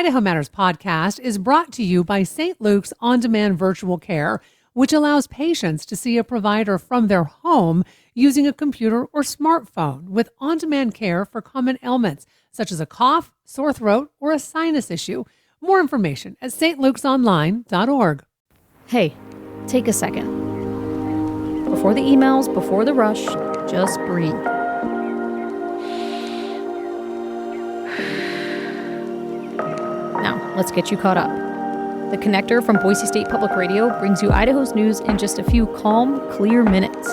Idaho Matters podcast is brought to you by St. Luke's On-Demand Virtual Care, which allows patients to see a provider from their home using a computer or smartphone with on-demand care for common ailments such as a cough, sore throat, or a sinus issue. More information at stlukesonline.org. Hey, take a second. Before the emails, before the rush, just breathe. Now, let's get you caught up. The Connector from Boise State Public Radio brings you Idaho's news in just a few calm, clear minutes.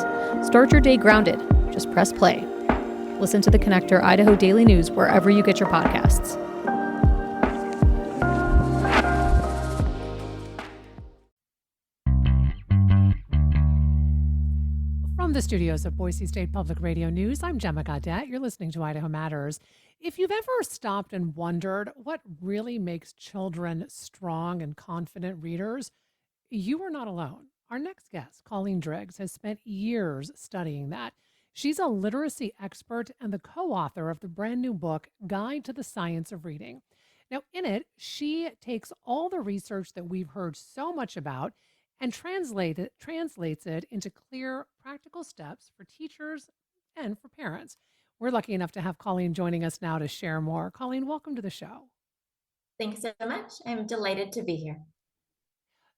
Start your day grounded. Just press play. Listen to The Connector Idaho Daily News wherever you get your podcasts. From the studios of Boise State Public Radio News, I'm Gemma Gaudet. You're listening to Idaho Matters. If you've ever stopped and wondered what really makes children strong and confident readers, you are not alone. Our next guest, Colleen Driggs, has spent years studying that. She's a literacy expert and the co-author of the brand new book, Guide to the Science of Reading. Now, in it, she takes all the research that we've heard so much about and translates it into clear, practical steps for teachers and for parents. We're lucky enough to have Colleen joining us now to share more. Colleen, welcome to the show. Thanks so much. I'm delighted to be here.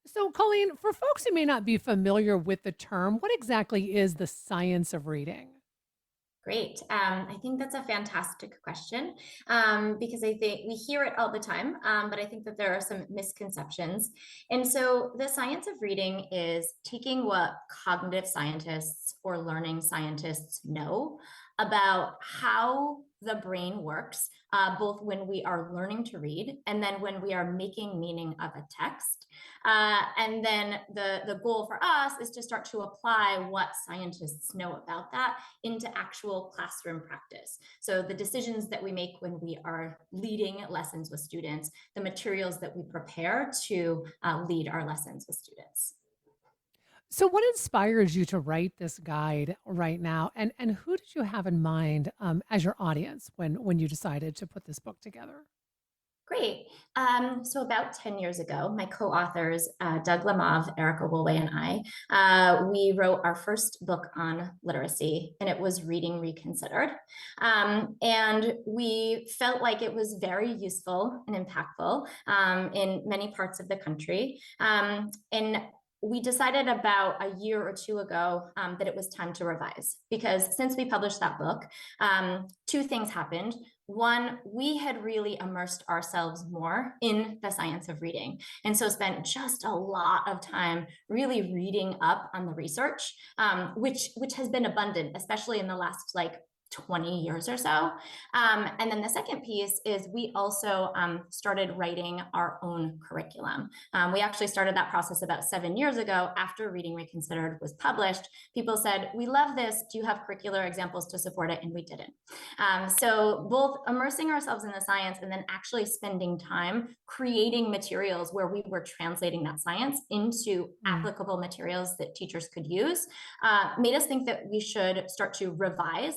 So, Colleen, for folks who may not be familiar with the term, what exactly is the science of reading? Great. I think that's a fantastic question because I think we hear it all the time, but I think that there are some misconceptions. And so the science of reading is taking what cognitive scientists or learning scientists know about how the brain works, both when we are learning to read and then when we are making meaning of a text. And then the goal for us is to start to apply what scientists know about that into actual classroom practice. So the decisions that we make when we are leading lessons with students, the materials that we prepare to lead our lessons with students. So what inspires you to write this guide right now? And who did you have in mind as your audience when you decided to put this book together? Great. So about 10 years ago, my co-authors, Doug Lamov, Erica Woolway, and I, we wrote our first book on literacy, and it was Reading Reconsidered. And we felt like it was very useful and impactful in many parts of the country. And we decided about a year or two ago that it was time to revise, because since we published that book, two things happened. One, we had really immersed ourselves more in the science of reading, and so spent just a lot of time really reading up on the research, which has been abundant, especially in the last 20 years or so. And then the second piece is we also started writing our own curriculum. We actually started that process about 7 years ago after Reading Reconsidered was published. People said, we love this. Do you have curricular examples to support it? And we didn't. So both immersing ourselves in the science and then actually spending time creating materials where we were translating that science into applicable materials that teachers could use made us think that we should start to revise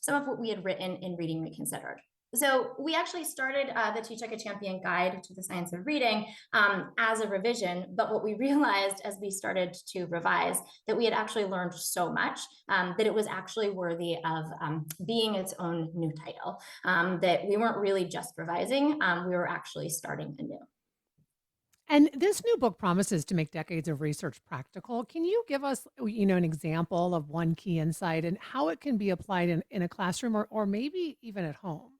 some of what we had written in Reading Reconsidered. So we actually started the Teach Like a Champion Guide to the Science of Reading as a revision, but what we realized as we started to revise that we had actually learned so much that it was actually worthy of being its own new title, that we weren't really just revising, we were actually starting anew. And this new book promises to make decades of research practical. Can you give us, an example of one key insight and how it can be applied in a classroom or maybe even at home?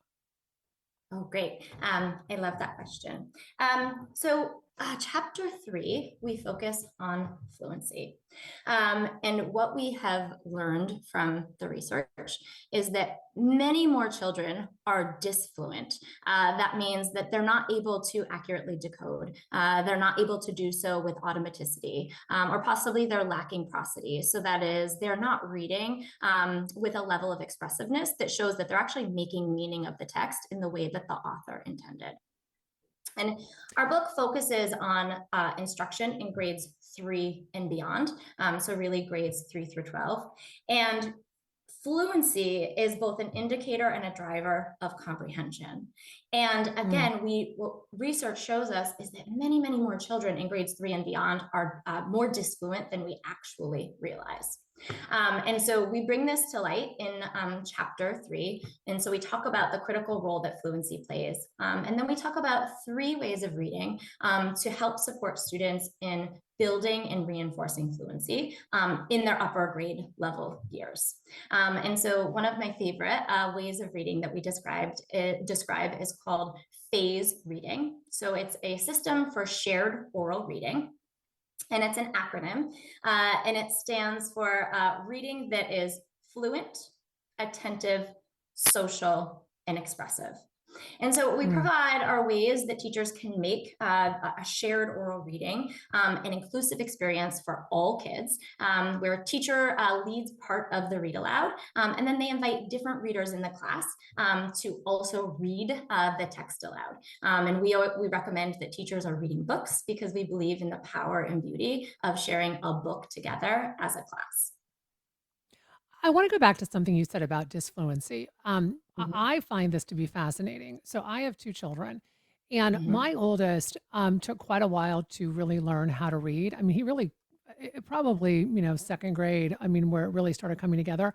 Oh, great. I love that question. So chapter 3, we focus on fluency. And what we have learned from the research is that many more children are disfluent. That means that they're not able to accurately decode. They're not able to do so with automaticity, or possibly they're lacking prosody. So that is, they're not reading with a level of expressiveness that shows that they're actually making meaning of the text in the way that the author intended. And our book focuses on instruction in grades 3 and beyond, so really grades 3 through 12. And fluency is both an indicator and a driver of comprehension. And Mm. again, what research shows us is that many, many more children in grades 3 and beyond are more disfluent than we actually realize. And so we bring this to light in chapter 3. And so we talk about the critical role that fluency plays. And then we talk about 3 ways of reading to help support students in building and reinforcing fluency in their upper grade level years. And so one of my favorite ways of reading that we describe is called phase reading. So it's a system for shared oral reading. And it's an acronym, and it stands for reading that is fluent, attentive, social, and expressive. And so what we Mm. provide are ways that teachers can make a shared oral reading an inclusive experience for all kids, where a teacher leads part of the read aloud, and then they invite different readers in the class to also read the text aloud. And we recommend that teachers are reading books because we believe in the power and beauty of sharing a book together as a class. I want to go back to something you said about disfluency. Mhm, I find this to be fascinating. So I have 2 children, and mhm. my oldest took quite a while to really learn how to read. I mean, he really, probably, 2nd grade, I mean, where it really started coming together.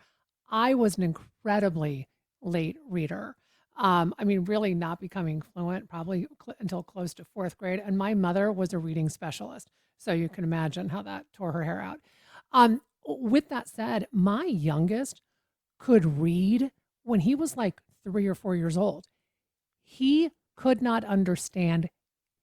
I was an incredibly late reader. I mean, really not becoming fluent probably until close to 4th grade. And my mother was a reading specialist. So you can imagine how that tore her hair out. With that said, my youngest could read when he was like 3 or 4 years old. He could not understand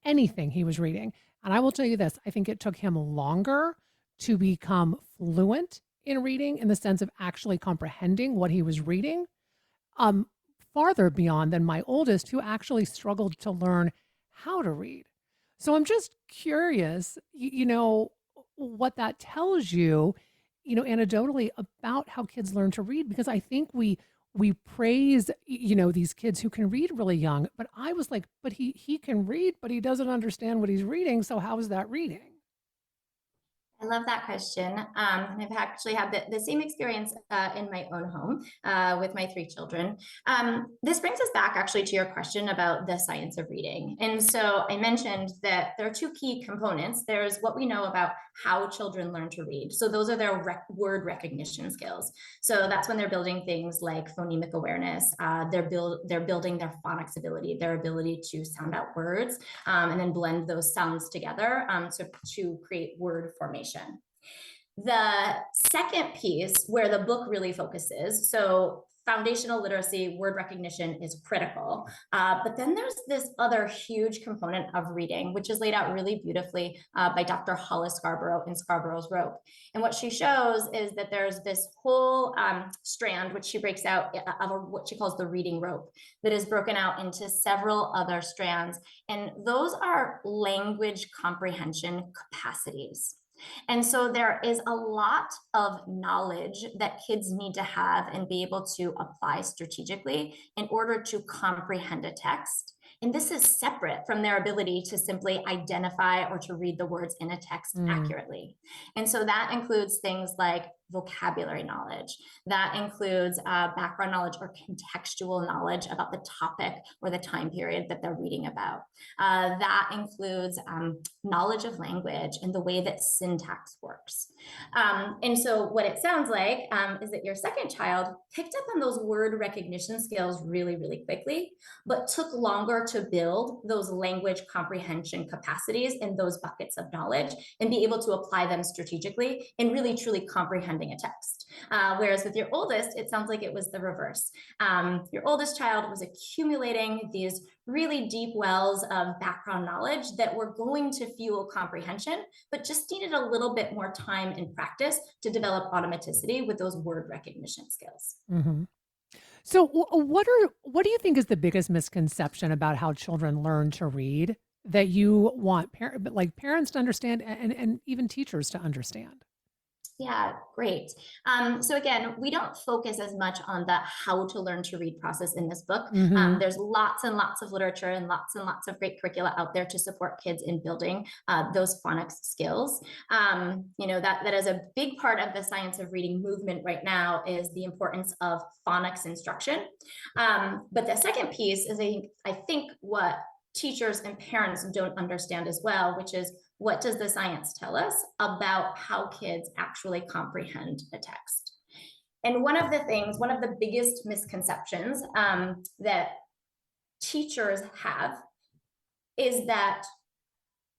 anything he was reading. And I will tell you this, I think it took him longer to become fluent in reading in the sense of actually comprehending what he was reading, um, farther beyond than my oldest, who actually struggled to learn how to read. So I'm just curious, what that tells you, anecdotally about how kids learn to read, because I think we praise, these kids who can read really young, but I was like, but he can read, but he doesn't understand what he's reading. So how is that reading? I love that question. And I've actually had the same experience in my own home with my 3 children. This brings us back actually to your question about the science of reading. And so I mentioned that there are 2 key components. There's what we know about how children learn to read. So those are their word recognition skills. So that's when they're building things like phonemic awareness. They're building their phonics ability, their ability to sound out words, and then blend those sounds together to create word formation. The second piece where the book really focuses, so foundational literacy, word recognition is critical. But then there's this other huge component of reading, which is laid out really beautifully by Dr. Hollis Scarborough in Scarborough's Rope. And what she shows is that there's this whole strand, which she breaks out of what she calls the reading rope, that is broken out into several other strands. And those are language comprehension capacities. And so there is a lot of knowledge that kids need to have and be able to apply strategically in order to comprehend a text. And this is separate from their ability to simply identify or to read the words in a text Mm. accurately. And so that includes things like vocabulary knowledge, that includes background knowledge or contextual knowledge about the topic or the time period that they're reading about. That includes knowledge of language and the way that syntax works. And so what it sounds like is that your second child picked up on those word recognition skills really, really quickly, but took longer to build those language comprehension capacities in those buckets of knowledge and be able to apply them strategically and really truly comprehending a text. Whereas with your oldest, it sounds like it was the reverse. Your oldest child was accumulating these really deep wells of background knowledge that were going to fuel comprehension, but just needed a little bit more time and practice to develop automaticity with those word recognition skills. Hmm. So what do you think is the biggest misconception about how children learn to read that you want parents to understand and even teachers to understand? Yeah, great. So again, we don't focus as much on the how to learn to read process in this book. Hmm. There's lots and lots of literature and lots of great curricula out there to support kids in building those phonics skills. That is a big part of the science of reading movement right now is the importance of phonics instruction. But the second piece is I think what teachers and parents don't understand as well, which is what does the science tell us about how kids actually comprehend a text? And one of the biggest misconceptions that teachers have is that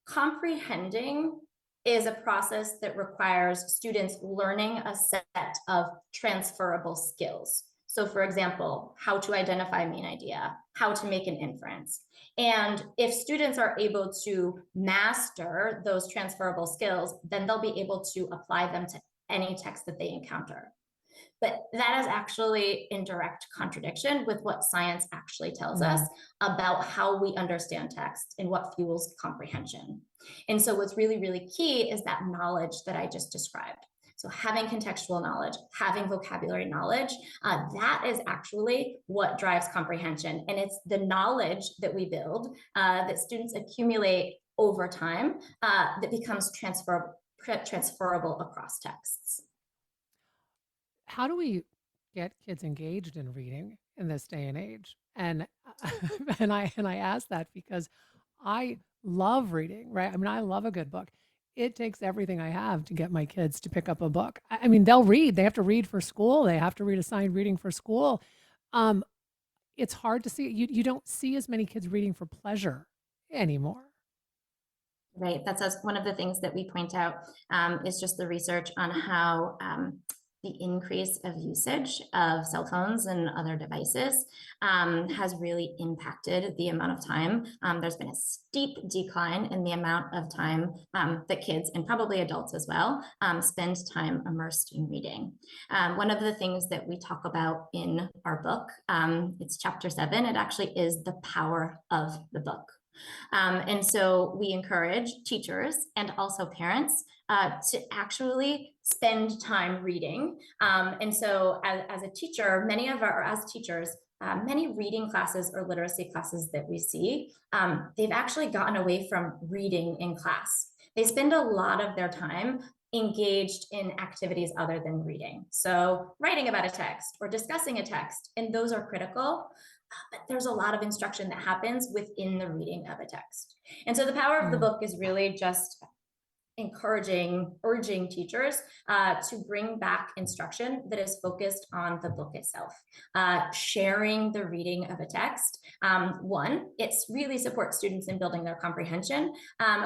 comprehending is a process that requires students learning a set of transferable skills. So, for example, how to identify a main idea, how to make an inference. And if students are able to master those transferable skills, then they'll be able to apply them to any text that they encounter. But that is actually in direct contradiction with what science actually tells us about how we understand text and what fuels comprehension. And so, what's really, really key is that knowledge that I just described. So, having contextual knowledge, having vocabulary knowledge, that is actually what drives comprehension. And it's the knowledge that we build, that students accumulate over time, that becomes transferable across texts. How do we get kids engaged in reading in this day and age? And and I ask that because I love reading, right? I mean, I love a good book. It takes everything I have to get my kids to pick up a book. I mean, they'll read. They have to read for school. They have to read assigned reading for school. Um, it's hard to see. You don't see as many kids reading for pleasure anymore. Right. That's one of the things that we point out is just the research on how the increase of usage of cell phones and other devices has really impacted the amount of time. There's been a steep decline in the amount of time that kids and probably adults as well spend time immersed in reading. One of the things that we talk about in our book, it's chapter 7, it actually is the power of the book. And so we encourage teachers and also parents to actually spend time reading. And so as a teacher, many reading classes or literacy classes that we see, they've actually gotten away from reading in class. They spend a lot of their time engaged in activities other than reading. So writing about a text or discussing a text, and those are critical. But there's a lot of instruction that happens within the reading of a text. And so the power of the book is really just urging teachers to bring back instruction that is focused on the book itself. Sharing the reading of a text. One, it really supports students in building their comprehension.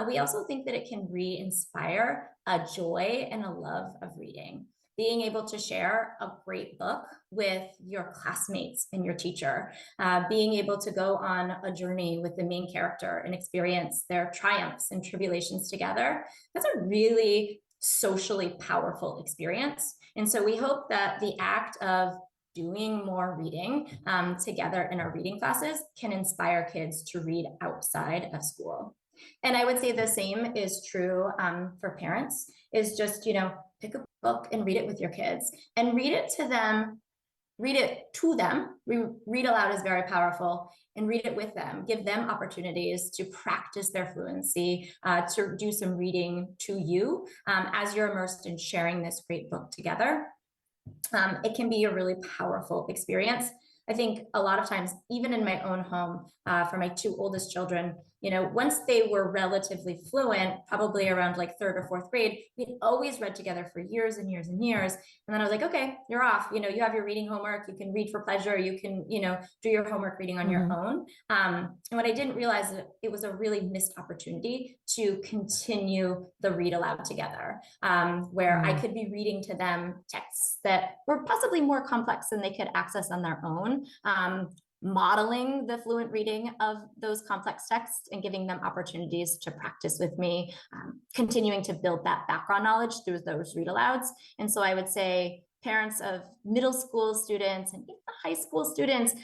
We also think that it can re-inspire a joy and a love of reading. Being able to share a great book with your classmates and your teacher, being able to go on a journey with the main character and experience their triumphs and tribulations together, that's a really socially powerful experience. And so we hope that the act of doing more reading together in our reading classes can inspire kids to read outside of school. And I would say the same is true for parents, is just, pick a book and read it with your kids and read it to them. Read aloud is very powerful, and read it with them. Give them opportunities to practice their fluency, to do some reading to you as you're immersed in sharing this great book together. It can be a really powerful experience. I think a lot of times, even in my own home, for my two oldest children, once they were relatively fluent, probably around like third or fourth grade, we'd always read together for years and years and years. And then I was like, okay, you're off. You have your reading homework. You can read for pleasure. You can, do your homework reading on your own. And what I didn't realize is it was a really missed opportunity to continue the read aloud together, where I could be reading to them texts that were possibly more complex than they could access on their own. Modeling the fluent reading of those complex texts and giving them opportunities to practice with me, continuing to build that background knowledge through those read alouds. And so I would say parents of middle school students and even high school students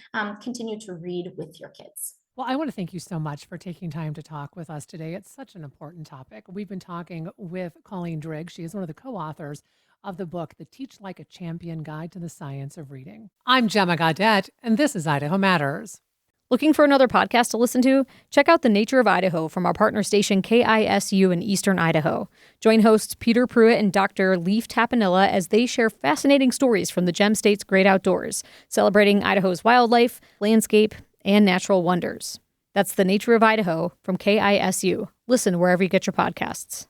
continue to read with your kids. Well, I want to thank you so much for taking time to talk with us today. It's such an important topic. We've been talking with Colleen Driggs. She is one of the co-authors of the book, The Teach Like a Champion Guide to the Science of Reading. I'm Gemma Gaudette, and this is Idaho Matters. Looking for another podcast to listen to? Check out The Nature of Idaho from our partner station KISU in Eastern Idaho. Join hosts Peter Pruitt and Dr. Leif Tapanilla as they share fascinating stories from the Gem State's great outdoors, celebrating Idaho's wildlife, landscape, and natural wonders. That's The Nature of Idaho from KISU. Listen wherever you get your podcasts.